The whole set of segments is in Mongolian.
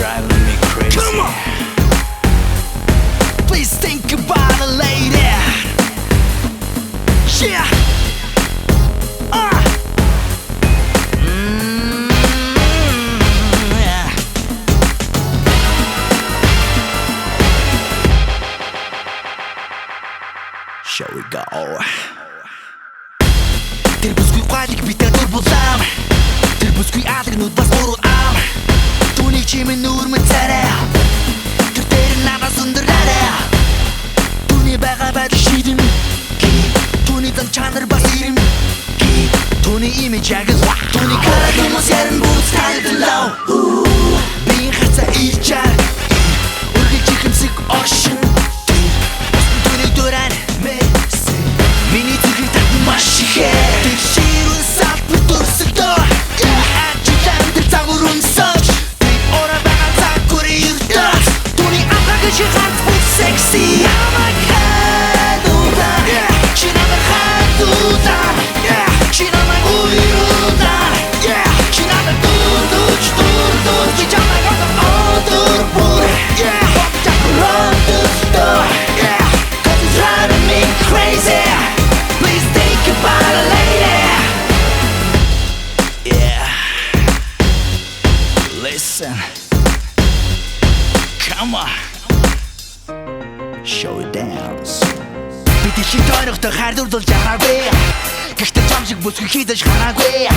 driving me crazy. Come on. Please think about it, lady. Yeah. Yeah. Shall we go? Тэр бүсгүй гайлыг битээ дурбулаам. Тэр бүсгүй алгнууд бас буруулаам. Түүний чимэн нүрмэн царай. Тэр дээр надаас өндөрлөө. Түүний байгаа байдал шийдэм. Түүний зан чанар бас ирэм. Түүний имиж агас. Түүний хараг хүмүүс яран бүс тайлдалаа. Би хацаа илчаа. Үргэлж ихэмсэг оршин. Түүний дуран мэсэ. Миний зүрхийг татсан маш ихээр. Тэр ширүүн салбар дүрсэлдөө. Ачилан тэр цагур унсаж. Тэр ороо байгаа цагур ирдэ. Түүний амгаг шихат бүс секси. Ямаг хадуда. Чи намайг хадуда. Чи намайг уйруда. Чи намайг дурдуч. Чи чамайг одор бүр. Бопчак run the store. Cause it's driving me crazy. Please think about it, lady. Yeah. Listen. Come on. Show it dance. Бид их тойрогтой хайрлуулж яраагүй. Гэхдээ чамшиг бүсгүй хийдэж хараагүй.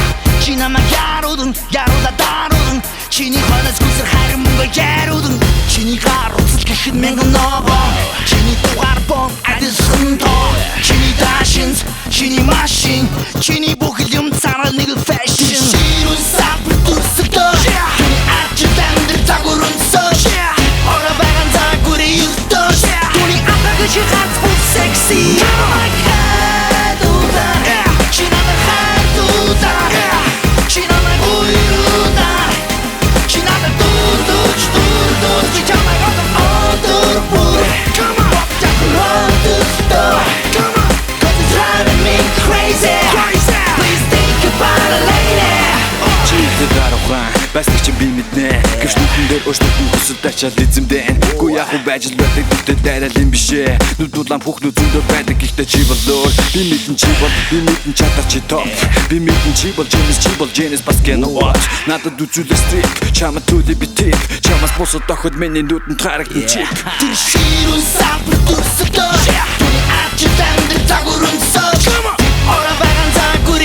Чи намайг яаруудан, яаруудаа даруудан. Чиний хонос гүсэр хайр мөнгө яаруудан. Чиний гар уцал гэхэд мянган ногоо. Чиний дугаар бом адилхан тоо. Чиний дашинс, чиний машин. Чиний бүх юм царал нэг л fashion. Ширүүн салбар дүрсэлдөө. Чиний ачилан дээр цагур унсаж. Ороо байгаа цагур ирдэ. Түүний амгаг шихат бүс секси. Ямаг хадуда. Чи намайг хадуда. Чи намайг уйруда. Чи намайг дурдуч. Чи чамайг одор бүр. Бопчак run the store. Cause it's driving me crazy. Please think about it, lady. Чи ихтэй даруухан байсдаг чи би мэднэ. Гэвч нүдэн дээр өөрчлөлтөн хүсэл тачаал эзэмдэн. Гүү яг уу байж л байдаг гэхдээ дайрал юм бишээ. Нүд улаан бүхнүүд зөндөө байдаг гэхдээ чи болоо. Би мэдэн чи бол би мэдэн чадах чи топ. Би мэдэн чи бол James бас гэнэ watch. Надад үзүүлээ strip чамд түлээ би tip. Чамаас босоо тоход миний нүдэнд харагдсан чип. Тэр ширүүн салбар дүрсэлдөө. Түүний ачилан дээр цагур унсаж. Ороо байгаа цагур